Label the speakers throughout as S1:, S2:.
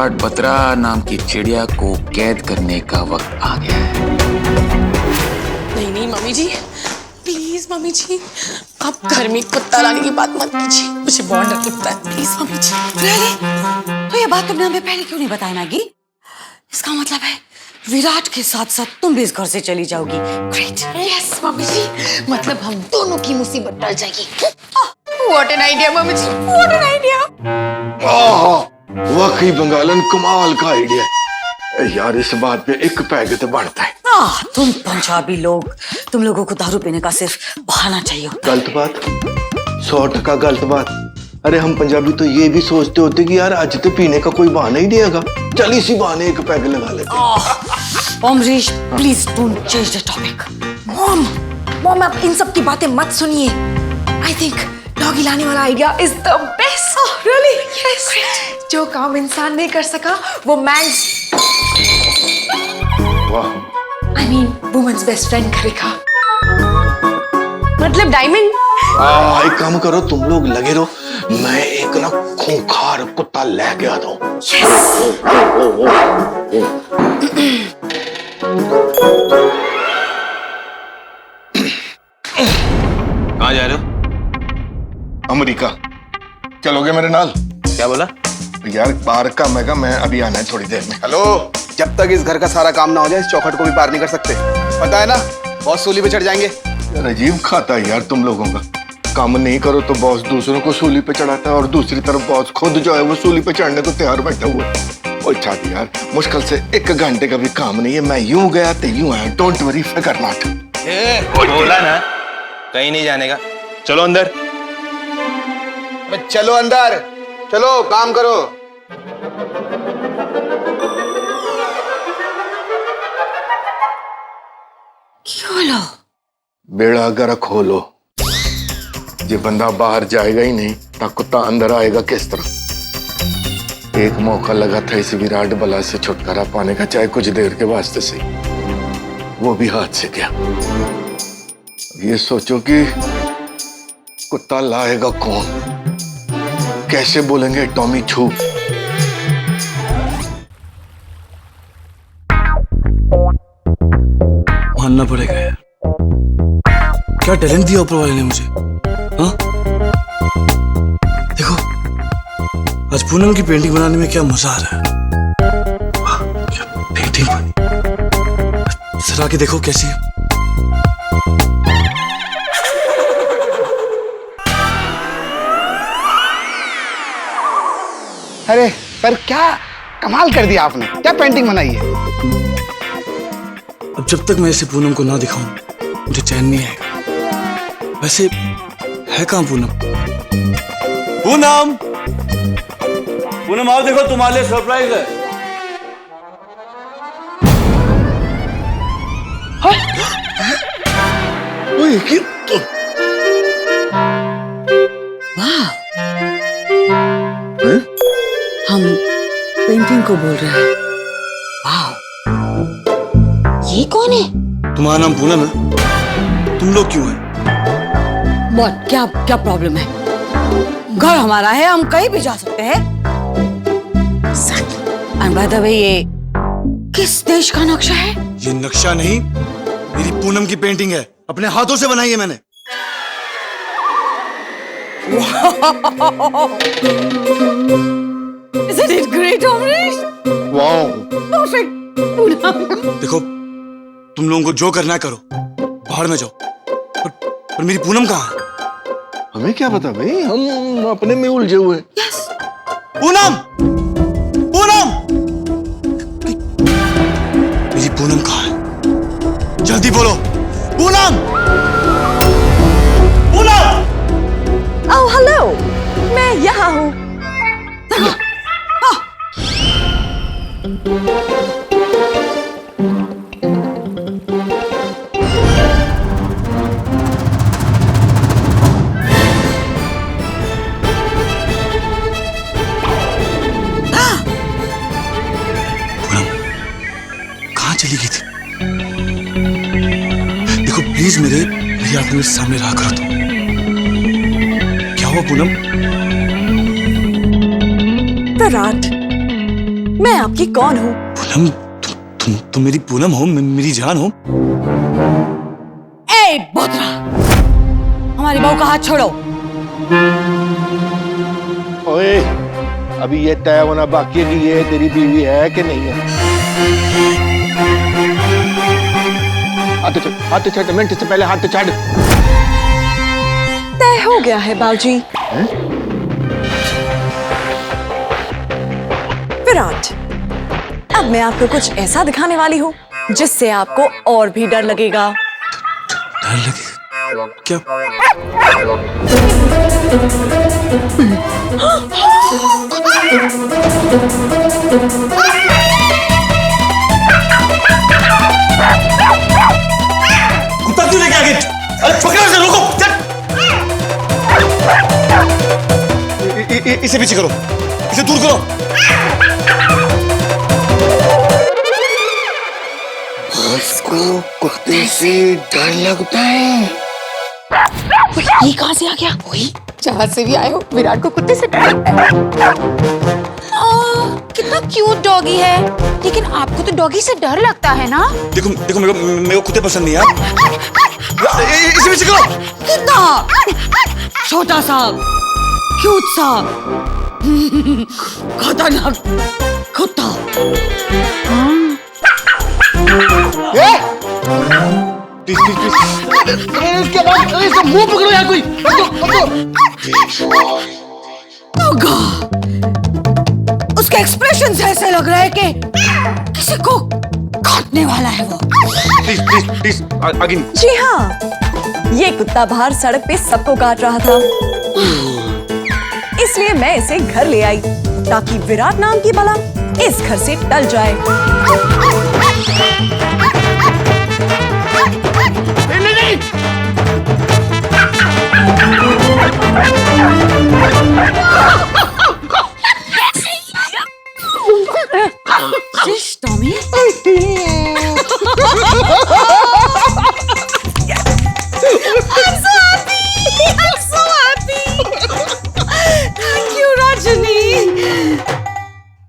S1: विराट बत्रा नाम की चिड़िया को कैद करने का वक्त आ गया है।
S2: नहीं नहीं मम्मी जी, प्लीज मम्मी जी, आप घर में कुत्ता लाने की बात मत कीजिए, मुझे बहुत डर लगता है। प्लीज मम्मी जी।
S3: अरे तो ये बात तुमने हमें पहले क्यों नहीं बताया मैगी? इसका मतलब है विराट के साथ साथ तुम भी इस घर से चली जाओगी। ग्रेट।
S2: यस मम्मी जी, मतलब हम दोनों की मुसीबत टल जाएगी। व्हाट एन आइडिया मम्मी जी, व्हाट एन आइडिया।
S4: वाकई बंगालन कमाल का आइडिया है यार। इस बात पे एक पैग तो बनता है।
S3: तुम पंजाबी लोग, तुम लोगों को दारू पीने का सिर्फ बहाना चाहिए।
S4: गलत बात, 100% गलत बात। अरे हम पंजाबी तो ये भी सोचते होते कि यार आज तो पीने का कोई बहाना ही नहीं है, चल इसी बहाने एक पैग लगा लेते।
S3: Amrish please don't change the topic. Mom आप इन सब की बातें मत सुनिए।
S2: आई थिंक डॉगी लाने वाला idea is the best. Really? Yes. जो काम इंसान नहीं कर सका वो mans, I mean womens best friend करेगा, मतलब डायमंड।
S4: एक काम करो, तुम लोग लगे रहो, मैं एक ना खूंखार कुत्ता लेके आता हूँ।
S5: कहाँ जा रहे हो?
S4: अमेरिका चलोगे मेरे नाल?
S5: क्या बोला
S4: यार? बाहर का मैं अभी आना है थोड़ी देर में।
S6: हेलो, जब तक इस घर का सारा काम ना हो जाए इस चौखट को भी पार नहीं कर सकते, पता है ना? बॉस सूली पे चढ़ जाएंगे।
S4: यार अजीब खाता है यार तुम लोगों का। काम नहीं करो तो बॉस दूसरों को सूली पे चढ़ाता है और दूसरी तरफ बॉस खुद जो है वो सूली पे चढ़ने को तैयार बैठा हुआ है। ओ छाती यार, मुश्किल से 1 घंटे का भी काम नहीं है। मैं यूं गया तो यूं आया। डोंट वरी, फिकर नॉट।
S5: बोला ना कहीं नहीं जाने का। चलो अंदर।
S6: चलो अंदर, चलो काम करो।
S3: खोलो
S4: बेड़ा गर्क खोलो। ये बंदा बाहर जाएगा ही नहीं तो कुत्ता अंदर आएगा किस तरह? एक मौका लगा था इस विराट बला से छुटकारा पाने का, चाहे कुछ देर के वास्ते से, वो भी हाथ से गया। ये सोचो कि कुत्ता लाएगा कौन? कैसे बोलेंगे टॉमी छू?
S7: मानना पड़ेगा यार, क्या टैलेंट दिया ऊपर वाले ने मुझे। हाँ देखो, आज पूनम की पेंटिंग बनाने में क्या मजा आ रहा है। वाह, क्या पेंटिंग बनी। सर आके देखो कैसी है।
S6: अरे पर क्या कमाल कर दिया आपने, क्या पेंटिंग बनाई है।
S7: अब जब तक मैं इसे पूनम को ना दिखाऊं मुझे चैन नहीं आएगा। वैसे है कहां पूनम? पूनम, पूनम आओ, देखो तुम्हारे लिए सरप्राइज है।
S3: हम पेंटिंग को बोल रहे हैं। वाह, ये कौन है?
S7: तुम्हारा नाम पूनम है, तुम लोग क्यों हैं?
S3: व्हाट, क्या क्या प्रॉब्लम है? घर हमारा है, हम कहीं भी जा सकते हैं। एंड बाय द वे, ये किस देश का नक्शा है?
S7: ये नक्शा नहीं, मेरी पूनम की पेंटिंग है, अपने हाथों से बनाई है मैंने।
S3: Isn't it great, Amrish?
S4: Wow,
S3: Perfect, Poonam.
S7: देखो, तुम लोगों को जो करना है करो, बाहर में जाओ। पर मेरी पूनम कहाँ है?
S4: हमें क्या पता भाई, हम अपने में उलझे हुए।
S3: Yes.
S7: पूनम, पूनम, मेरी पूनम कहाँ है? जल्दी बोलो, पूनम, पूनम।
S3: Oh, hello, मैं यहाँ हूँ।
S7: कहाँ चली गई थी? देखो प्लीज मेरी आंखों में सामने रहा करो तुम। क्या हुआ पूनम?
S2: विराट,
S3: मैं आपकी कौन हूँ?
S7: पूनम, तुम मेरी पूनम हो, मेरी जान हो।
S3: ए बोतरा, हमारी बहू का हाथ छोड़ो।
S4: ओए, अभी ये तय होना बाकी है कि ये तेरी बीवी है कि नहीं है। हाथ छड़, मिनट से पहले हाथ छड़।
S8: तय हो गया है बाबूजी। विराट, अब मैं आपको कुछ ऐसा दिखाने वाली हूँ जिससे आपको और भी डर लगेगा।
S7: डर लगे क्या? कुत्ता क्यों लेके आ गए? अरे पकड़ो इसे, रोको, चल। इसे पीछे करो, इसे दूर करो।
S4: उसको कुत्ते से डर लगता है।
S2: ये कहाँ से आ गया? वही जहाँ से भी आए हो, विराट को कुत्ते से डर लगता है।
S3: कितना क्यूट डॉगी है, लेकिन आपको तो डॉगी से डर लगता है ना?
S7: देखो देखो, मेरे को कुत्ते पसंद नहीं यार। इसे पीछे करो।
S3: कितना छोटा सा, क्यूट सा, खतरनाक कुत्ता।
S7: Please please please.
S4: इसके बाद इसका मुंह पकड़ो यार कोई।
S3: उसके एक्सप्रेशन से ऐसे लग रहा है कि किसी को काटने वाला है वो।
S7: प्लीज प्लीज प्लीज, आगे नहीं।
S8: जी हाँ, ये कुत्ता बाहर सड़क पे सबको काट रहा था, इसलिए मैं इसे घर ले आई ताकि विराट नाम की बला इस घर से टल जाए।
S3: टॉमी,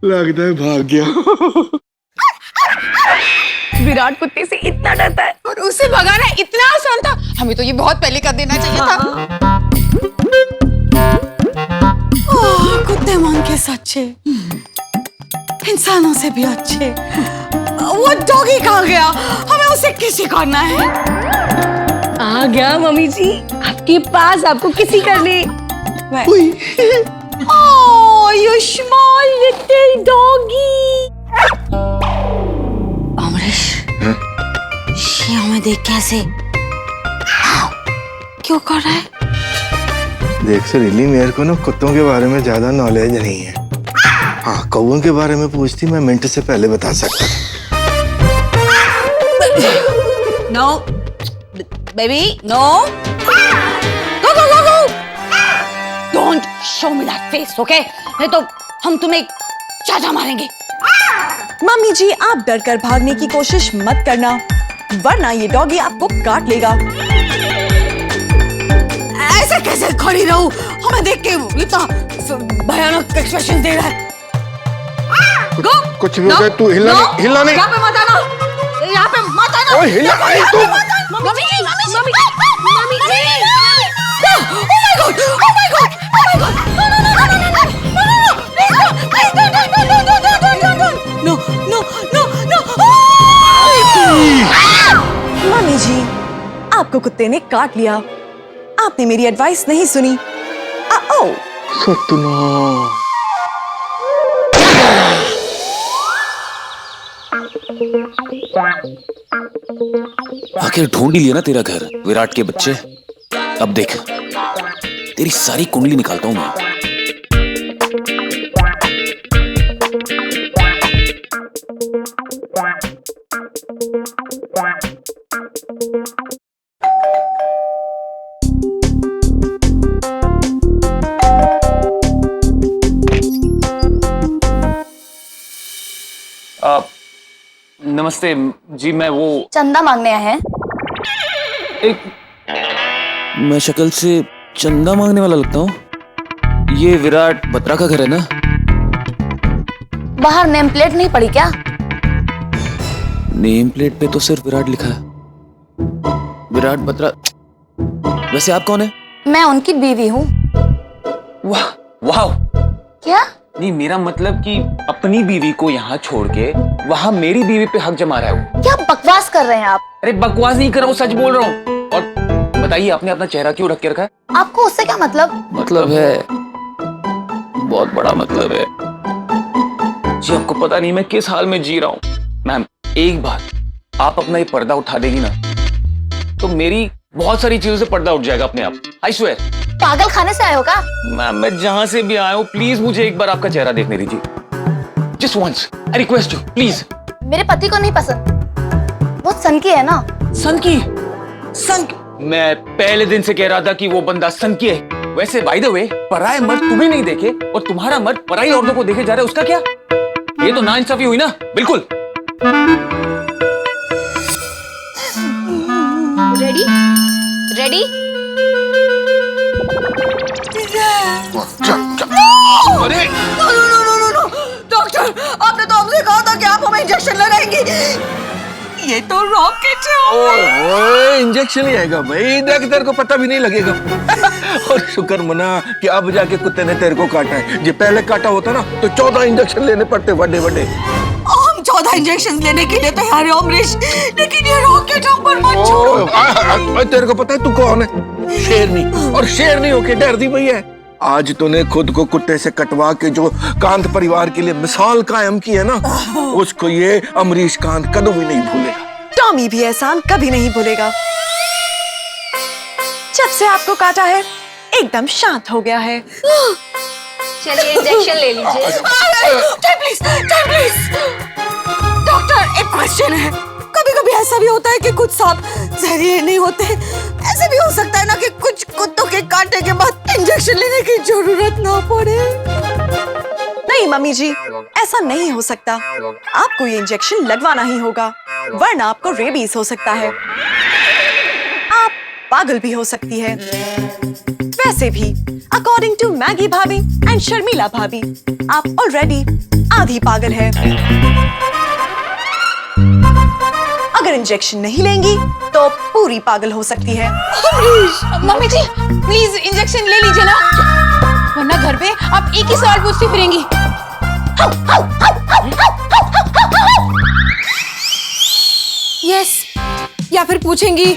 S4: लगता है भाग गया।
S8: विराट कुत्ते से इतना डरता है
S2: और उसे भगाना इतना आसान था। हमें तो ये बहुत पहले कर देना चाहिए था।
S3: कुत्ते मन के सच्चे, इंसानों से भी अच्छे। वो डॉगी कहाँ गया? हमें उसे किसी करना है।
S8: आ गया मम्मी जी आपके पास, आपको किसी कर ले।
S3: Oh, you small little doggy. Amrish, ये हमें देख कैसे क्यों कर रहा है?
S4: देख सरीली, मेरे को ना कुत्तों के बारे में ज्यादा नॉलेज नहीं है। हाँ, कौओं के बारे में पूछती मैं मिनट से पहले बता सकता था।
S3: No, baby, no. Go, go, go, go. Don't show me that face, okay? नहीं तो हम तुम्हें चाचा मारेंगे।
S8: मम्मी जी आप डर कर भागने की कोशिश मत करना, वरना ये डॉगी आपको काट लेगा।
S3: ऐसे कैसे खड़ी रहूं? हमें देख के इतना भयानक एक्सप्रेशन दे रहा है। Go.
S4: कुछ भी हो जाए तू हिलना नहीं, हिलना नहीं।
S3: यहाँ पे मत आना, यहाँ पे मत आना।
S4: ओए हिलना नहीं तू।
S3: मम्मी जी, मम्मी जी। Oh my God, oh my God, oh my God. No, no, no, no.
S8: Mummy ji आपको कुत्ते ने काट लिया, आपने मेरी एडवाइस नहीं सुनी। ओ
S4: सतना।
S1: आखिर ढूंढ ही लिया ना तेरा घर, विराट के बच्चे। अब देख, तेरी सारी कुंडली निकालता हूं मैं।
S9: नमस्ते जी, मैं वो
S10: चंदा मांगने आए हैं।
S9: एक
S1: मैं शक्ल से चंदा मांगने वाला लगता हूँ। ये विराट बत्रा का घर है ना?
S3: बाहर नेम प्लेट नहीं पड़ी क्या?
S1: नेम प्लेट पे तो सिर्फ विराट लिखा है, विराट बत्रा। वैसे आप कौन है?
S3: मैं उनकी बीवी हूँ।
S9: वाह वाह।
S3: क्या?
S9: नहीं, मेरा मतलब कि अपनी बीवी को यहाँ छोड़ के वहाँ मेरी बीवी पे हक जमा रहा है वो।
S3: क्या बकवास कर रहे हैं आप?
S9: अरे बकवास नहीं कर रहा हूँ, सच बोल रहा हूँ। और बताइए, आपने अपना चेहरा क्यों ढक के रखा है?
S3: आपको उससे क्या मतलब?
S1: मतलब है, बहुत बड़ा मतलब है।
S9: जी आपको पता नहीं मैं किस हाल में जी रहा हूँ। मैम एक बार आप अपना ये पर्दा उठा देगी ना, तो मेरी बहुत सारी चीजों से पर्दा उठ जाएगा अपने आप। I swear.
S3: पागल खाने से आए हो क्या?
S9: मैम मैं जहां से भी आया हूँ, प्लीज मुझे एक बार आपका चेहरा देखने दीजिए। Just once, I request you please.
S3: मेरे पति को नहीं पसंद, वो सन की है ना।
S9: सन की? सन की? मैं पहले दिन से कह रहा था कि वो बंदा सन की है। वैसे बाय द वे, पराये मर्द तुम्हें नहीं देखे और तुम्हारा मर्द पराई औरतों को देखे जा रहा है, उसका क्या? ये तो नाइंसाफी हुई ना। बिल्कुल।
S3: रेडी? रेडी?
S4: अरे
S8: डॉक्टर, आपने तो हमसे कहा था कि आप हमें इंजेक्शन लगाएंगी। ये तो रॉकेट है।
S10: इंजेक्शन ही आएगा भाई, देख तेरे को पता भी नहीं लगेगा। और शुक्र मना कि अब जाके कुत्ते ने तेरे को काटा है। जो पहले काटा होता ना तो 14 इंजेक्शन लेने पड़ते, बड़े बड़े।
S8: हम 14 इंजेक्शन लेने के लिए तैयार है अमरीश, लेकिन ये रॉकेट हम पर मत छोड़ो।
S10: तेरे को पता है तू कौन है? शेरनी। और शेरनी होके डर दी भैया। आज तूने खुद को कुत्ते से कटवा के जो कांत परिवार के लिए मिसाल कायम की है ना, उसको ये अमरीश कांत कभी भी नहीं भूलेगा।
S8: टॉमी भी एहसान कभी नहीं भूलेगा। जब से आपको काटा है एकदम शांत हो गया है।
S3: चलिए इंजेक्शन ले लीजिए।
S8: Time please. डॉक्टर, एक क्वेश्चन है। कभी कभी ऐसा भी होता है कि कुछ सांप जहरीले नहीं होते। ऐसे भी हो सकता है ना कि कुछ कुत्तों के काटने के बाद इंजेक्शन लेने की जरूरत ना पड़े। नहीं मम्मी जी, ऐसा नहीं हो सकता। आपको ये इंजेक्शन लगवाना ही होगा, वरना आपको रेबीज हो सकता है। आप पागल भी हो सकती है। वैसे भी अकॉर्डिंग टू मैगी भाभी एंड शर्मिला भाभी, आप ऑलरेडी आधी पागल है। अगर इंजेक्शन नहीं लेंगी तो पूरी पागल हो सकती है।
S2: मम्मी जी प्लीज इंजेक्शन ले लीजिए ना, वरना घर पे आप एक ही सवाल पूछती फिरेंगी। यस, या फिर पूछेंगी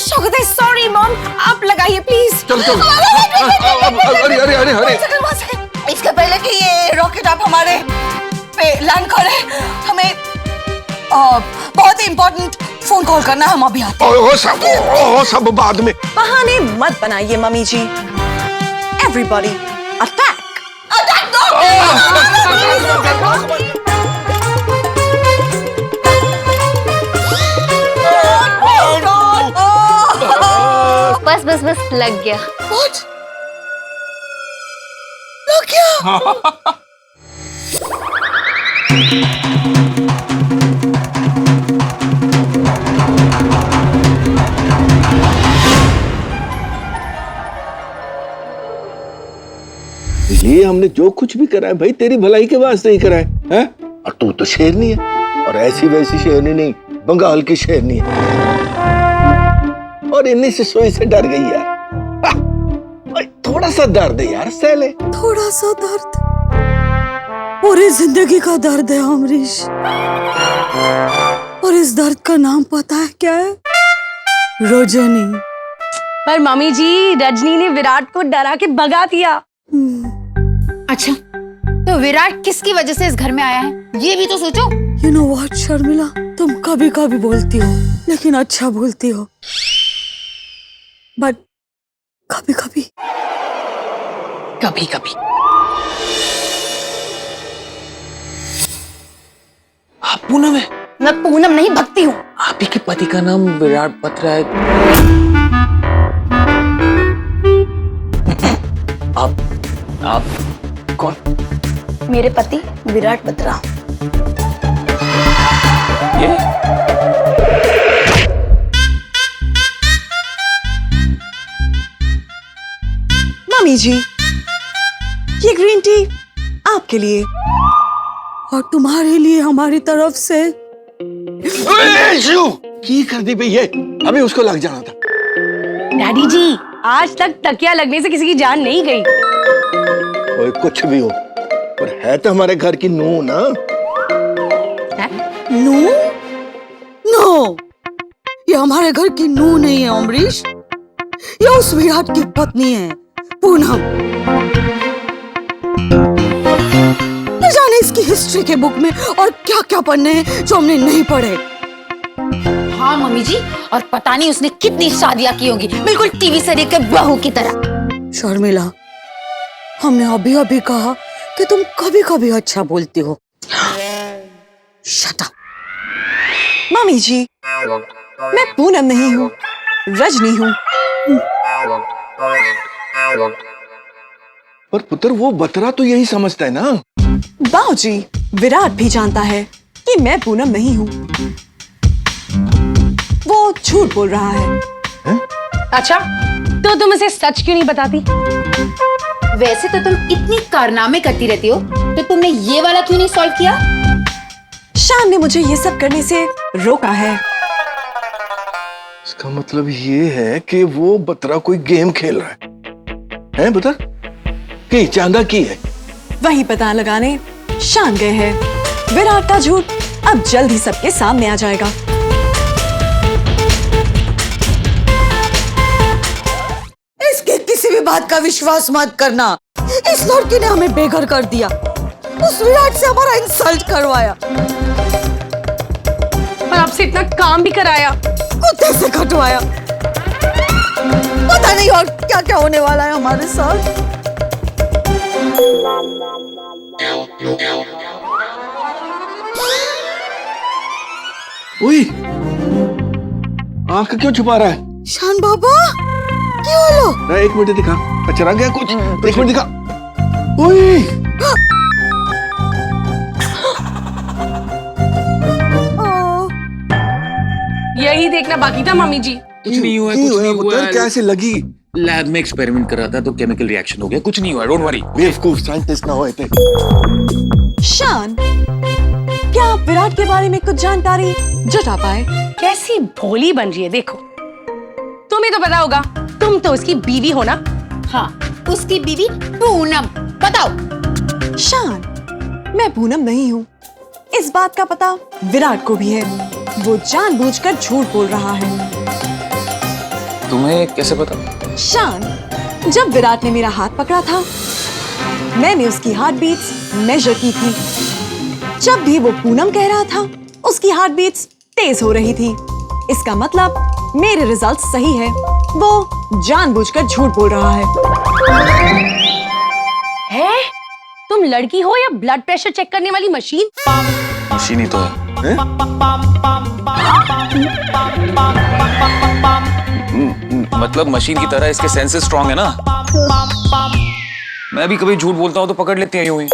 S2: शुगर। सॉरी मॉम, आप लगाइए प्लीज।
S10: चल चल। अरे अरे अरे अरे,
S8: इसके पहले कि ये रॉकेट आप हमारे पे लैंड करे, हमें बहुत ही इम्पोर्टेंट फोन कॉल करना है। हम अभी आते हैं।
S10: ओ सब बाद में।
S8: बहाने मत बनाइए मम्मी जी। Everybody attack.
S3: बस बस बस, लग गया।
S10: ये हमने जो कुछ भी करा है भाई तेरी भलाई के वास्ते ही करा है? और तू तो शेरनी है, और ऐसी वैसी शेरनी नहीं, बंगाल की शेरनी है। और इन्हीं से सोई से डर गई यार। थोड़ा सा दर्द है यार, सहले।
S8: थोड़ा सा दर्द पूरी जिंदगी का दर्द है अमरीश। और इस दर्द का नाम पता है क्या है? रजनी।
S2: पर मम्मी जी, रजनी ने विराट को डरा के भगा दिया। अच्छा, तो विराट किसकी वजह से इस घर में आया है, ये भी तो सोचो।
S8: You know what, शर्मिला, तुम कभी कभी बोलती हो, लेकिन अच्छा बोलती हो। बट कभी कभी
S2: कभी कभी
S9: आप पूनम है?
S3: मैं पूनम नहीं, भक्ति हूँ।
S9: आप ही के पति का नाम विराट बत्रा है? आप कौन?
S3: मेरे पति विराट बत्रा।
S9: ये?
S8: मम्मी जी, ये ग्रीन टी आपके लिए और तुम्हारे लिए हमारी तरफ से।
S10: की कर दी भैया, अभी उसको लग जाना था।
S3: डैडी जी, आज तक तकिया लगने से किसी की जान नहीं गई।
S10: ओए कुछ भी हो, पर है तो हमारे घर की नूह ना।
S8: नू? नो, ये हमारे घर की नू नहीं है अमरीश, ये उस विराट की पत्नी है पूनम। न जाने इसकी हिस्ट्री के बुक में और क्या क्या पन्ने हैं जो हमने नहीं पढ़े।
S3: हाँ मम्मी जी, और पता नहीं उसने कितनी शादियां की होंगी, बिल्कुल टीवी सीरियल के बहू की तरह।
S8: शर्मिला, हमने अभी अभी कहा कि तुम कभी कभी अच्छा बोलती हो। Shut up.
S11: मम्मी जी, मैं पूनम नहीं हूँ, रजनी हूँ।
S10: पर पुत्र, वो बतरा तो यही समझता है ना।
S11: बाबूजी, विराट भी जानता है कि मैं पूनम नहीं हूँ। वो झूठ बोल रहा है।
S2: अच्छा, तो तुम उसे सच क्यों नहीं बताती?
S3: वैसे तो तुम इतनी कारनामे करती रहती हो, तो तुमने ये वाला क्यों नहीं सॉल्व किया?
S11: शान ने मुझे ये सब करने से रोका है।
S10: इसका मतलब ये है कि वो बतरा कोई गेम खेल रहा है बता? कि चांदा की है?
S11: वही पता लगाने शान गए हैं। विराट का झूठ अब जल्द ही सबके सामने आ जाएगा।
S8: इसके किसी भी बात का विश्वास मत करना। इस लड़की ने हमें बेघर कर दिया, उस विराट से हमारा इंसल्ट करवाया
S2: और आपसे इतना काम भी कराया,
S8: कुत्ते से कटवाया। पता नहीं और क्या क्या होने वाला है हमारे साथ।
S10: ओए, आंख क्यों छुपा रहा है?
S8: शान बाबा, क्या हुआ?
S10: एक मिनट दिखा, कचरा गया कुछ? एक मिनट दिखा। ओए,
S2: यही देखना बाकी था मम्मी जी।
S9: कुछ नहीं हुआ, कुछ नहीं हुआ।
S10: कैसे लगी?
S9: लैब में एक्सपेरिमेंट कर रहा था तो केमिकल रिएक्शन हो गया, कुछ नहीं हुआ, डोंट वरी।
S10: बेवकूफ साइंटिस्ट ना होए थे।
S11: शान, क्या आप विराट के बारे में कुछ जानकारी जुटा पाए?
S2: कैसी भोली बन रही है देखो। तुम्हें तो पता होगा, तुम तो उसकी बीवी हो ना?
S3: हाँ, उसकी बीवी पूनम। बताओ।
S11: शान, मैं पूनम नहीं हूँ। इस बात का पता विराट को भी है। वो जानबूझकर झूठ बोल रहा है।
S9: तुम्हें कैसे पता?
S11: शान, जब विराट ने मेरा हाथ पकड़ा था, मैंने उसकी हार्ट बीट्स मेजर की थी। जब भी वो पूनम कह रहा था, उसकी हार्ट बीट्स तेज हो रही थी। इसका मतलब मेरे रिजल्ट सही है। वो जानबूझकर झूठ बोल रहा है।
S2: है? तुम लड़की हो या ब्लड प्रेशर चेक करने वाली मशीन?
S9: मशीन ही तो है। मतलब मशीन की तरह इसके सेंसेस स्ट्रांग है ना। मैं भी कभी झूठ बोलता हूँ तो पकड़ लेते हैं यूं ही।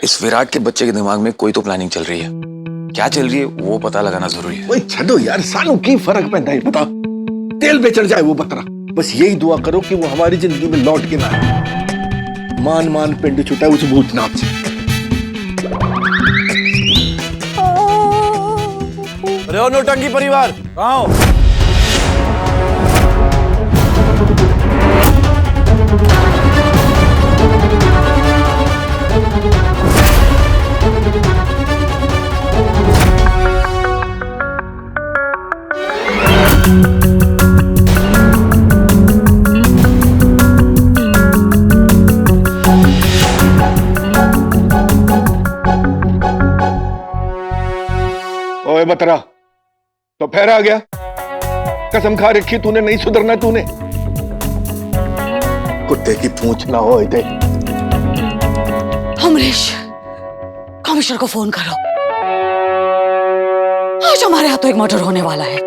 S9: इस विराट के बच्चे के दिमाग में कोई तो प्लानिंग चल रही है। क्या चल रही है वो पता लगाना जरूरी है।
S10: ओए छड़ो यार, सालों की फर्क पैदा है पता। तेल पे चढ़ जाए वो बतरा। बस यही दुआ करो कि वो हमारी जिंदगी में लौट के ना आए। मान मान पिंड छूटा उस भूतनाथ से।
S7: अरे ओ नौटंकी परिवार, कहाँ हो?
S10: ओए बतरा, तो फिर आ गया? कसम खा रखी तूने नहीं सुधरना तूने। कुत्ते की पूंछ ना हो थे।
S8: अमरीश, कमिश्नर को फोन करो। आज हमारे हाथों एक मर्डर होने वाला है।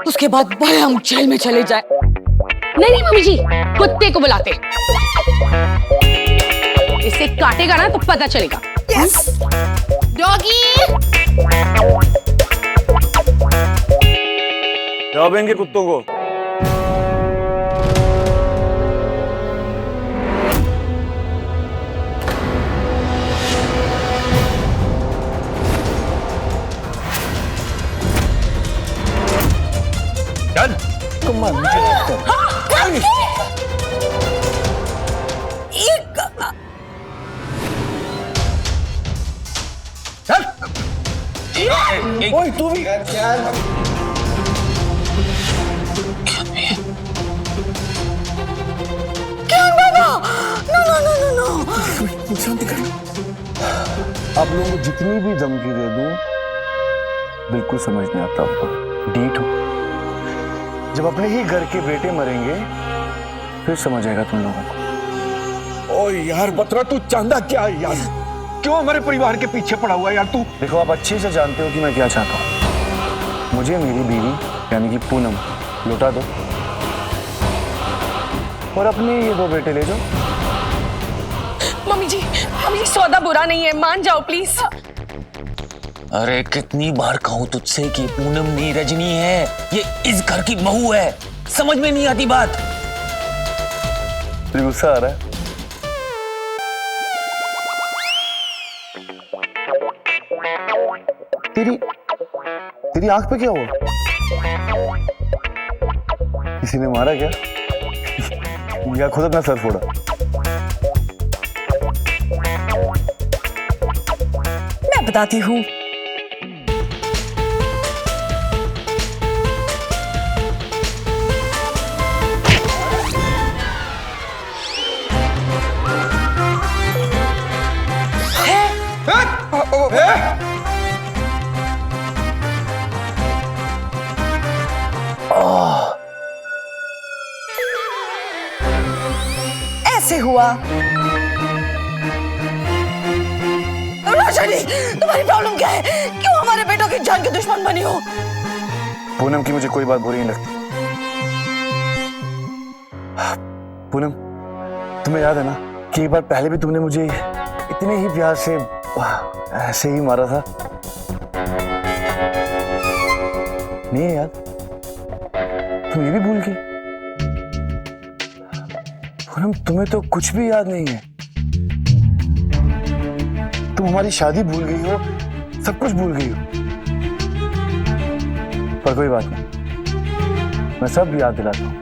S8: उसके बाद भले हम जेल में चले जाए।
S2: नहीं नहीं मम्मी जी, कुत्ते को बुलाते। इसे काटेगा ना तो पता चलेगा।
S8: यस।
S2: डॉगी।
S7: जाओ इनके कुत्तों को। मार, मुझे बात कर। ओए तू भी शांति कर। आप लोगों को जितनी भी धमकी दे दूं बिल्कुल समझ नहीं आता आपको। डीठ हो, जब अपने ही घर के बेटे मरेंगे फिर समझ आएगा तुम लोगों को।
S10: ओ यार बतरा, तू चाहता क्या है यार? क्यों हमारे परिवार के पीछे पड़ा हुआ है यार तू?
S7: देखो, आप अच्छे से जानते हो कि मैं क्या चाहता हूँ। मुझे मेरी बीवी यानी कि पूनम लौटा दो और अपने ये 2 बेटे ले जाओ।
S2: मम्मी जी सौदा बुरा नहीं है, मान जाओ प्लीज।
S1: अरे कितनी बार कहूं तुझसे कि पूनम नहीं रजनी है, ये इस घर की बहू है। समझ में नहीं आती बात?
S7: तुझे गुस्सा आ रहा है? तेरी आंख पे क्या हुआ? किसी ने मारा क्या? या खुद अपना सर फोड़ा?
S11: मैं बताती हूँ। ऐसे हुआ। रोशनी, तुम्हारी प्रॉब्लम क्या है? क्यों हमारे बेटों की जान के दुश्मन बनी हो?
S7: पूनम की मुझे कोई बात बुरी नहीं लगती। पूनम, तुम्हें याद है ना कि एक बार पहले भी तुमने मुझे इतने ही प्यार से ऐसे ही मारा था? नहीं है याद? तुम ये भी भूल गई? पूनम, तुम्हें तो कुछ भी याद नहीं है। तुम हमारी शादी भूल गई हो, सब कुछ भूल गई हो। पर कोई बात नहीं, मैं सब याद दिलाता हूं।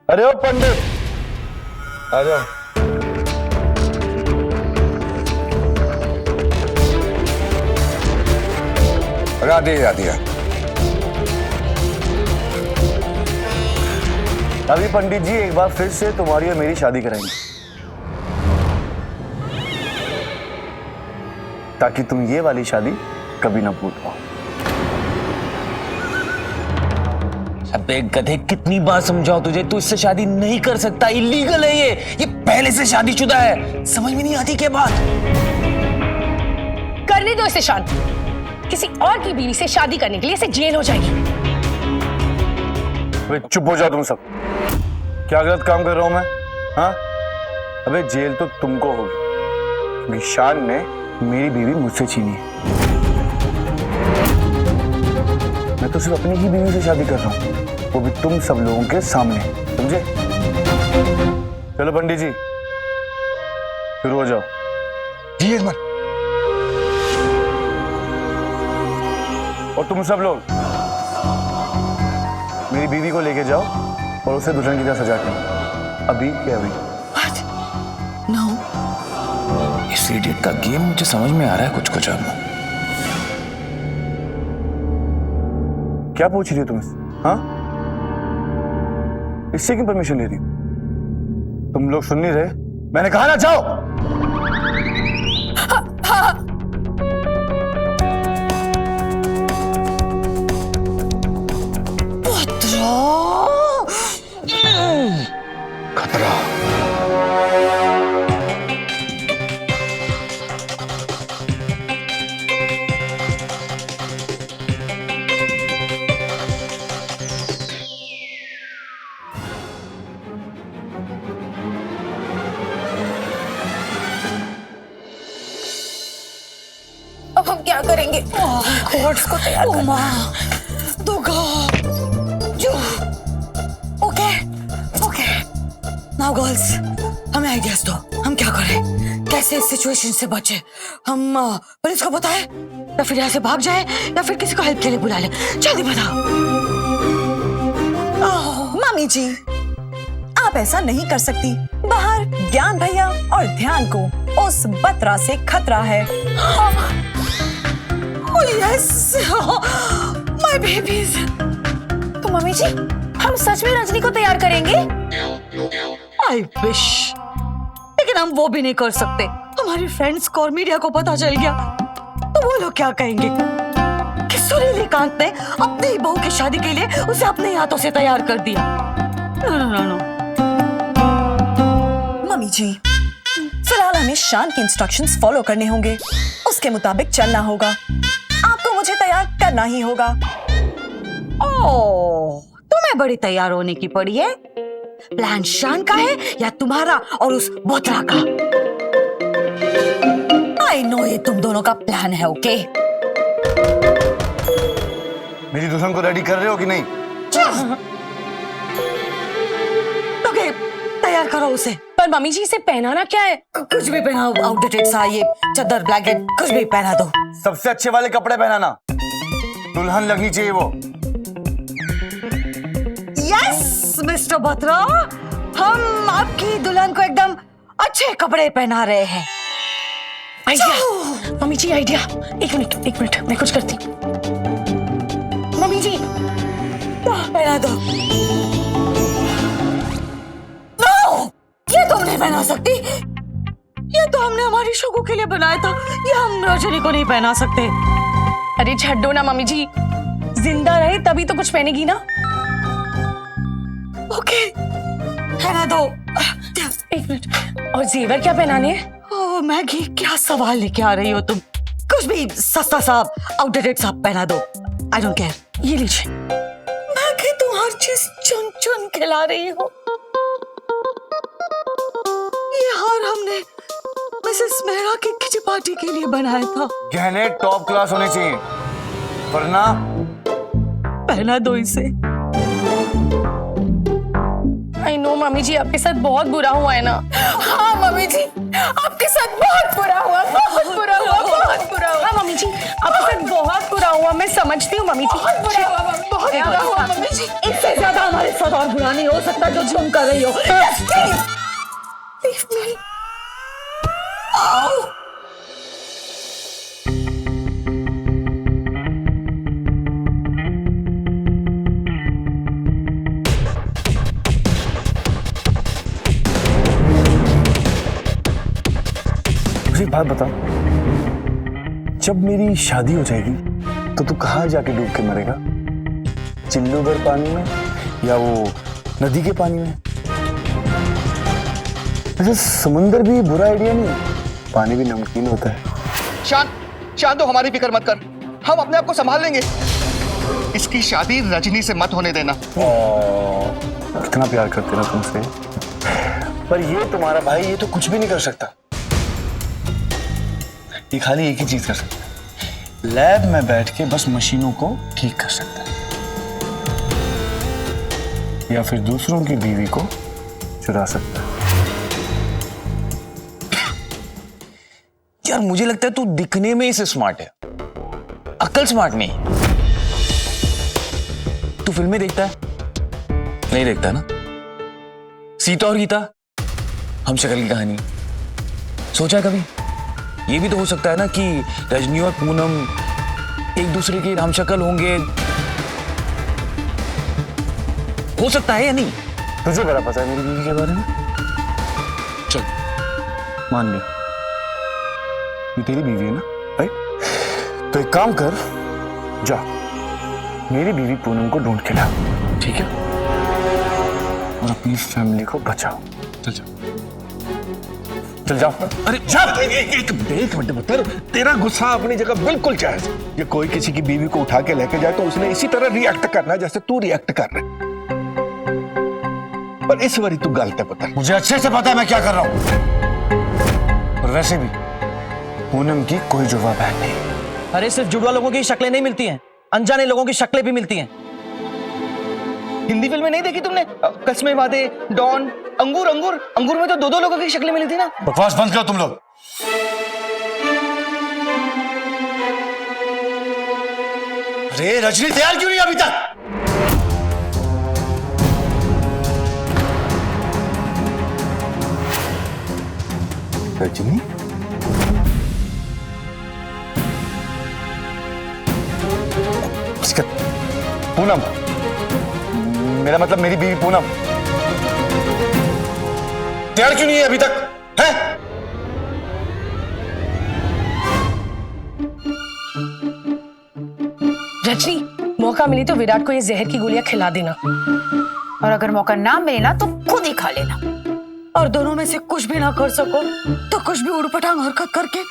S7: अरे ओ पंडित, आ जाओ।
S10: राधे राधे।
S7: अभी पंडित जी एक बार फिर से तुम्हारी और मेरी शादी कराएंगे, ताकि तुम ये वाली शादी कभी ना भूल पाओ।
S1: अबे गधे, कितनी बार समझाओ तुझे, तू इससे शादी नहीं कर सकता, इलीगल है ये पहले से शादीशुदा है। समझ में नहीं आती क्या बात?
S2: करने दो इसे शादी। किसी और की बीवी से शादी करने के लिए इसे जेल हो जाएगी।
S7: अबे चुप हो जाओ तुम सब। क्या गलत काम कर रहा हूं मैं? हाँ, अबे जेल तो तुमको होगी। निशान ने मेरी बीवी मुझसे छीनी है। मैं तो सिर्फ अपनी ही बीवी से शादी कर रहा हूं, वो भी तुम सब लोगों के सामने, समझे? चलो पंडित जी, शुरू हो जाओ।
S10: जी यजमान।
S7: और तुम सब लोग मेरी बीवी को लेके जाओ और उसे दुल्हन की तरह सजा के अभी के अभी।
S1: No. इस इडियट का गेम मुझे समझ में आ रहा है कुछ अब।
S7: क्या पूछ रही हो तुम? हाँ, इससे क्यों परमिशन ले रही हो? तुम लोग सुन नहीं रहे? मैंने कहा ना जाओ।
S10: खतरा।
S8: अब हम क्या करेंगे? कोर्ट्स को तैयार करना। तो go okay okay. Now girls, हमें आइडियाज दो। हम क्या करें? कैसे इस सिचुएशन से बचे? हम पुलिस को बताएं या फिर यहाँ से भाग जाए या फिर किसी को हेल्प के लिए बुला ले? जल्दी बताओ।
S11: मम्मी जी, आप ऐसा नहीं कर सकती। बाहर ज्ञान भैया और ध्यान को उस बत्रा से खतरा है।
S8: Yes, my babies.
S3: तो मम्मी जी, हम सच में रजनी को तैयार करेंगे?
S8: आई विश, लेकिन हम वो भी नहीं कर सकते। हमारी फ्रेंड्स को और मीडिया को पता चल गया तो वो लोग क्या कहेंगे कि सुरीलीकांत ने अपनी बहू की शादी के लिए उसे अपने हाथों से तैयार कर दिया। No no no no.
S11: Mummy ji, फिलहाल हमें शान के इंस्ट्रक्शंस फॉलो करने होंगे, उसके मुताबिक चलना होगा। आपको मुझे तैयार करना ही होगा।
S8: ओह, तुम्हें बड़ी तैयार होने की पड़ी है। प्लान शान का है या तुम्हारा और उस बोतरा का? आई नो ये तुम दोनों का प्लान है। ओके,
S7: मेरी दुल्हन को रेडी कर रहे हो कि नहीं?
S8: ओके, तैयार करो उसे।
S2: पर मम्मी जी, इसे पहनाना क्या है?
S8: कुछ भी पहनाओ, आउटडेटेड सा, ये चादर ब्लैंकेट कुछ भी पहना दो।
S7: सबसे अच्छे वाले कपड़े पहनाना, दुल्हन लगनी चाहिए वो।
S8: यस मिस्टर बत्रा, हम आपकी दुल्हन को एकदम अच्छे कपड़े पहना रहे हैं।
S2: आइडिया मम्मी जी, आइडिया। एक मिनट मैं कुछ करती हूँ। मम्मी जी,
S8: पहना दो। नो, ये तुम नहीं पहना सकती। ये तो हमने हमारी शोको के लिए बनाया था, ये हम रजनी को नहीं पहना सकते।
S2: अरे छड्डो ना मम्मी जी, जिंदा रहे तभी तो कुछ पहनेगी ना।
S8: ओके, पहना दो।
S2: एक मिनट, और जेवर क्या पहनाने हैं?
S8: ओह मैगी, क्या सवाल लेके आ रही हो तुम? कुछ भी सस्ता सा, आउटडेटेड सा पहना दो। I don't care.
S2: ये लीजिए।
S8: मैगी, तुम हर चीज चुन चुन खिला रही हो। ये हार हमने मिसेस मेहरा की किटी पार्टी के लिए बनाया था।
S7: गहने टॉप क्लास होने चाहिए, वरना
S8: पहना दो इसे।
S2: आई नो मम्मी जी, आपके साथ बहुत बुरा हुआ है ना। हाँ मम्मी जी, आपके साथ बहुत बुरा हुआ, बहुत बुरा हुआ, बहुत बुरा हुआ। हाँ मम्मी जी, आपके साथ बहुत बुरा हुआ, मैं समझती हूँ मम्मी जी। बहुत बुरा हुआ, बहुत बुरा हुआ मम्मी जी।
S8: इससे ज्यादा हमारे साथ और बुरा नहीं हो सकता जो तुम कर रही हो। Leave me. Ow.
S7: मुझे एक बात बता, जब मेरी शादी हो जाएगी तो तू कहाँ जाके डूब के मरेगा? चिल्लू भर पानी में या वो नदी के पानी में? वैसे समुंदर भी बुरा आइडिया नहीं, पानी भी नमकीन होता है।
S6: शांत हो, हमारी फिक्र मत कर, हम अपने आप को संभाल लेंगे। इसकी शादी रजनी से मत होने देना।
S7: कितना प्यार करते ना तुमसे, पर ये तुम्हारा भाई ये तो कुछ भी नहीं कर सकता। ये खाली एक ही चीज कर सकता है, लैब में बैठ के बस मशीनों को ठीक कर सकता है, या फिर दूसरों की बीवी को चुरा सकता है।
S1: यार मुझे लगता है तू दिखने में इसे स्मार्ट है, अक्ल स्मार्ट नहीं। तू फिल्में देखता है? नहीं देखता ना? सीता और गीता, हम शक्ल की कहानी सोचा कभी? ये भी तो हो सकता है ना कि रजनी और पूनम एक दूसरे के हम शक्ल होंगे, हो सकता है या नहीं?
S7: तुझे बड़ा पता है मेरी बीवी के बारे में।
S1: चल
S7: मान लिया ये तेरी बीवी है ना, राइट? तो एक काम कर, जा मेरी बीवी पूनम को ढूंढ के ला, ठीक है? और अपनी फैमिली को बचाओ। चल जाओ, चल जाओ।
S10: अरे जा, एक मिनट बता, तेरा गुस्सा अपनी जगह बिल्कुल जायज। ये कोई किसी की बीवी को उठा के लेके जाए तो उसने इसी तरह रिएक्ट करना है जैसे तू रिएक्ट कर रहा है। पर इस बारी तू गलत है, पता।
S7: मुझे अच्छे से पता है मैं क्या कर रहा हूं, और वैसे भी पूनम की कोई जुड़वा बहन नहीं।
S12: अरे सिर्फ जुड़वा लोगों की शक्लें नहीं मिलती हैं, अनजाने लोगों की शक्लें भी मिलती हैं।
S6: हिंदी फिल्में नहीं देखी तुमने? कस्मे वादे, डॉन, अंगूर अंगूर अंगूर में तो दो लोगों की शक्लें मिली थी ना।
S7: बकवास बंद करो तुम लोग। अरे रजनी तैयार क्यों नहीं अभी तक? रजनी, पूनम, मेरा मतलब मेरी बीवी पूनम तैयार क्यों नहीं है अभी तक? है?
S2: रजनी, मौका मिले तो विराट को ये जहर की गोलियां खिला देना।
S3: और अगर मौका ना मिले ना तो खुद ही खा लेना।
S8: और दोनों में से कुछ भी ना कर सको तो कुछ भी उड़पटांग हरकत करके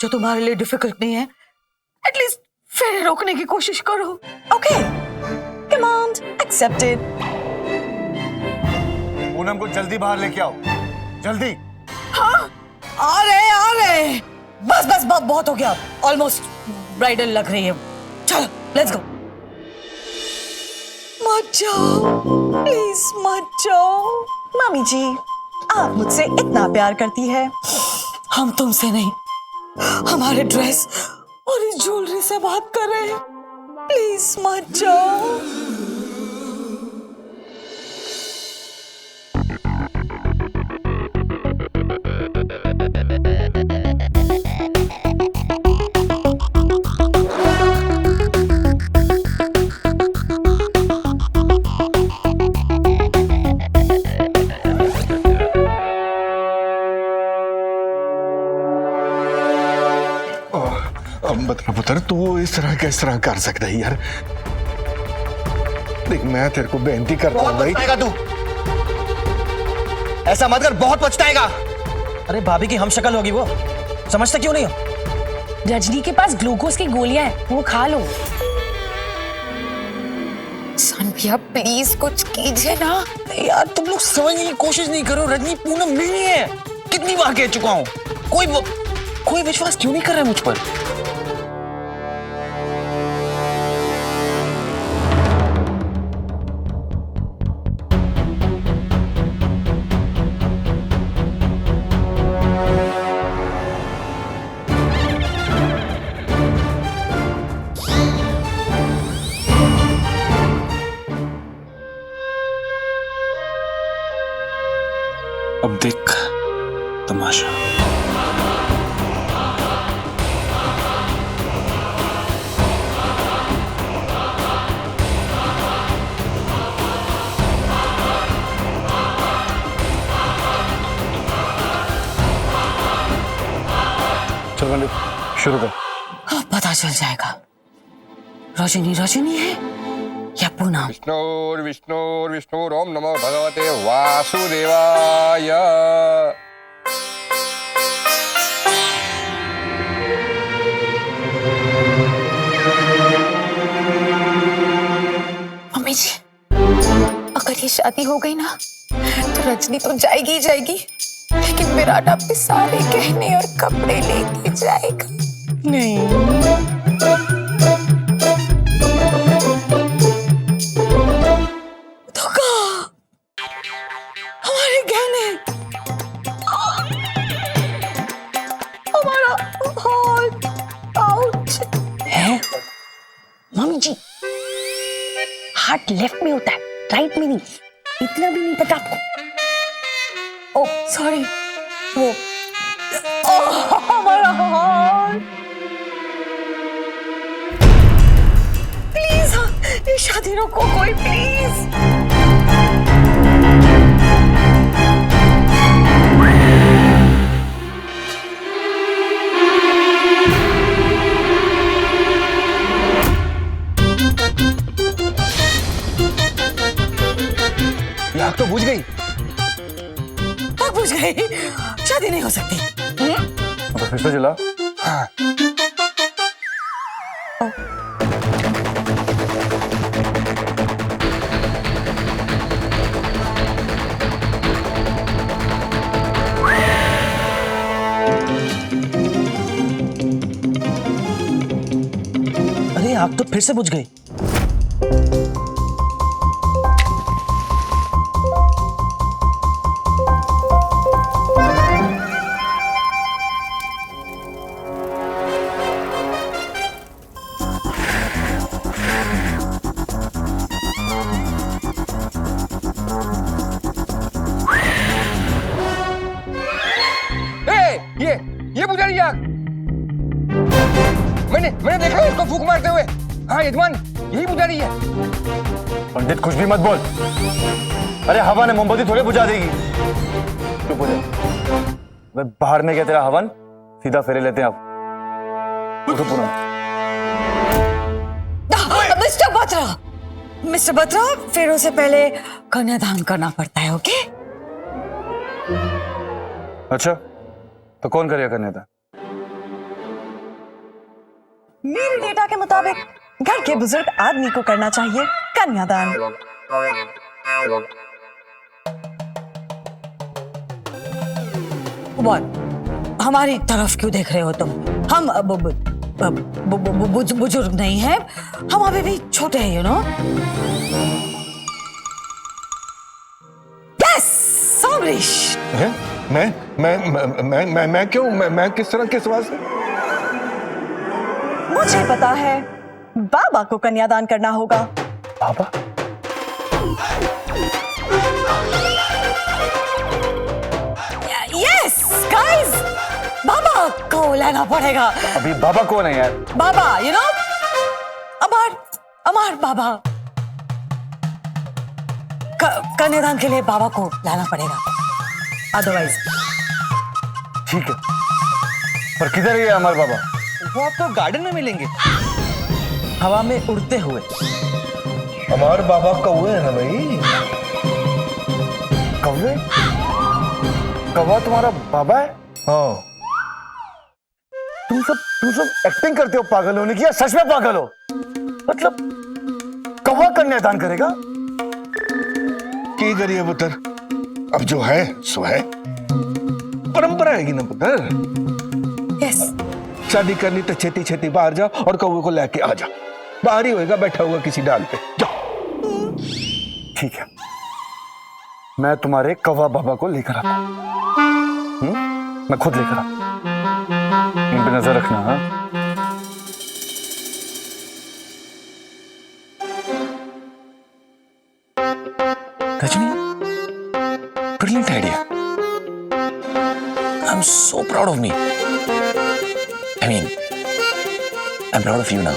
S8: जो तुम्हारे लिए डिफिकल्ट नहीं है, एटलीस्ट फेरे रोकने की कोशिश करो।
S11: Okay, command accepted.
S7: पूनम को जल्दी बाहर लेके आओ, जल्दी।
S8: हाँ, आ रहे। बस बहुत हो गया, ऑलमोस्ट ब्राइडल लग रही है। चलो लेट्स गो।
S11: मत जाओ, प्लीज मत जाओ। मामी जी, आप मुझसे इतना प्यार करती है।
S8: हम तुमसे नहीं, हमारे ड्रेस और इस ज्वेलरी से बात कर रहे हैं।
S11: प्लीज मत जाओ।
S4: बता पुत्र, तू इस तरह किस तरह कर सकता है यार? देख, मैं तेरे को बेनती करता हूँ भाई।
S6: पछताएगा तू, ऐसा मत कर, बहुत पछताएगा। अरे भाभी की हम शक्ल होगी वो, समझते क्यों नहीं हो?
S2: रजनी के पास ग्लूकोज की गोलियां हैं, वो खा लो।
S3: सन भैया प्लीज कुछ कीजिए ना।
S1: यार तुम लोग समझने की कोशिश नहीं करो। रजनी पूनम नहीं है, कितनी बार कह चुका हूं। कोई विश्वास क्यों नहीं कर रहा है मुझ पर? अब देख तमाशा।
S7: चल पंडित, शुरू कर।
S8: अब पता चल जाएगा रजनी है या पूनम।
S5: विष्णु ओम नमो भगवते वासुदेवाय।
S3: मम्मी जी, अगर ये शादी हो गई ना तो रजनी तो जाएगी ही जाएगी, लेकिन विराट आपके सारे गहने और कपड़े लेके जाएगा।
S2: नहीं,
S8: हमारे गहने, हमारा हार्ट, आउच।
S2: है? मम्मी जी, हार्ट लेफ्ट में होता है, राइट में नहीं। इतना भी नहीं पता आपको? ओह सॉरी, वो
S8: हमारा हार्ट। प्लीज ये शादी रोको कोई, प्लीज।
S6: आग तो बुझ गई।
S8: आग बुझ गई, शादी नहीं हो सकती।
S7: तो फिर से जला।
S6: हाँ। अरे आग तो फिर से बुझ गई।
S10: ये बुझा रही आग। मैंने देखा है इसको फूंक मारते हुए। हाँ यजमान, यही बुझा रही है।
S7: पंडित कुछ भी मत बोल। अरे हवा ने मोमबत्ती थोड़े बुझा देगी। चुप हो जा। मैं बाहर में गया तेरा हवन, सीधा फेरे लेते हैं आप। उठो पुनः।
S8: मिस्टर बत्रा, फेरों से पहले कन्यादान करना पड़ता है, ओके?
S7: अच्छा, तो कौन करेगा कन्यादान?
S11: मेरे डेटा के मुताबिक घर के बुजुर्ग आदमी को करना चाहिए कन्यादान।
S8: हमारी तरफ क्यों देख रहे हो तुम? हम बुजुर्ग नहीं हैं, हम अभी भी छोटे हैं, यू नो। यस, अमरीश।
S10: मैं क्यों? मैं किस तरह, किस वास्ते?
S11: मुझे पता है, बाबा को कन्यादान करना होगा।
S7: बाबा?
S8: यस गाइस, बाबा को लेना पड़ेगा।
S7: अभी बाबा कौन है यार?
S8: बाबा, यू नो, अमर बाबा। कन्यादान के लिए बाबा को लाना पड़ेगा, अदरवाइज।
S7: ठीक है, पर किधर गए हमारे बाबा?
S6: वो आपको गार्डन में मिलेंगे, हवा में उड़ते हुए।
S10: हमारे बाबा कौवे है ना भाई।
S7: कौवे? कौवा तुम्हारा बाबा है?
S10: हाँ।
S7: तुम सब एक्टिंग करते हो पागल होने की, या सच में पागल हो? मतलब कौवा कन्यादान करेगा?
S10: की करिए पुत्र, अब जो है सो है। परंपरा है ना पुत्र।
S8: यस।
S10: शादी करनी तो छेती छेती बाहर जा और कौवे को लेके आ जा। बाहर ही होएगा, बैठा हुआ किसी डाल पे। जाओ।
S7: ठीक है, मैं तुम्हारे कौवा बाबा को लेकर आता हूं। मैं खुद लेकर आता। इन पे नजर रखना। हाँ,
S1: Rajni, brilliant idea. I'm so proud of me. I mean, I'm proud of you now.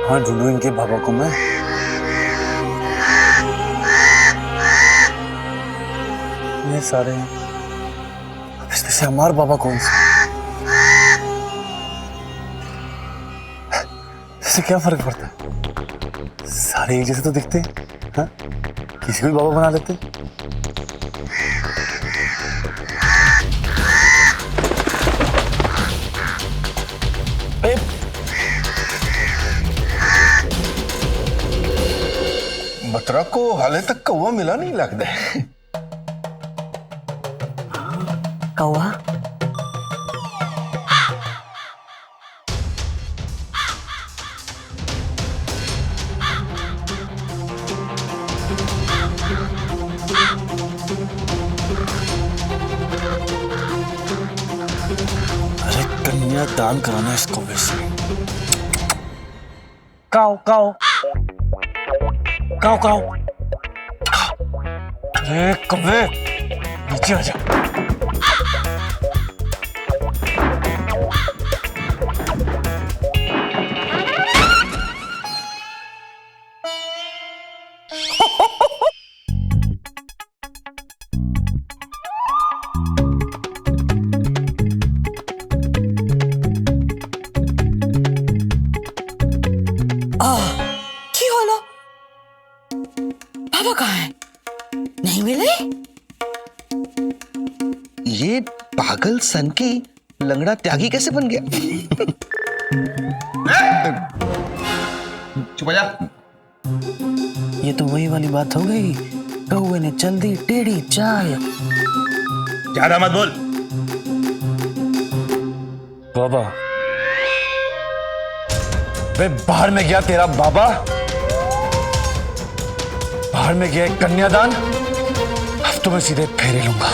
S7: हाँ, ढूंढू इनके बाबा को मैं। ये सारे हैं, अब इसमें से हमारे बाबा कौन से? इससे क्या फर्क पड़ता है? सारे एक जैसे तो दिखते हैं। हाँ? किसी को भी बाबा बना लेते।
S10: बत्रा को हाले तक कौवा मिला नहीं लगता है।
S8: कौवा?
S7: अरे कन्यादान कराना है इस कौवे से।
S6: काओ काओ काओ काओ।
S7: अरे कौवे, नीचे आ जा।
S8: की होलो? बाबा कहाँ है? नहीं मिले?
S6: ये पागल सन की लंगड़ा त्यागी कैसे बन गया? चुप हो जा।
S1: ये तो वही वाली बात हो गई, कौवे ने चल दी टेढ़ी चाल।
S5: ज्यादा मत बोल।
S7: बाबा, वे बाहर में गया तेरा बाबा, बाहर में गया एक कन्यादान, अब तो मैं सीधे फेरे लूंगा।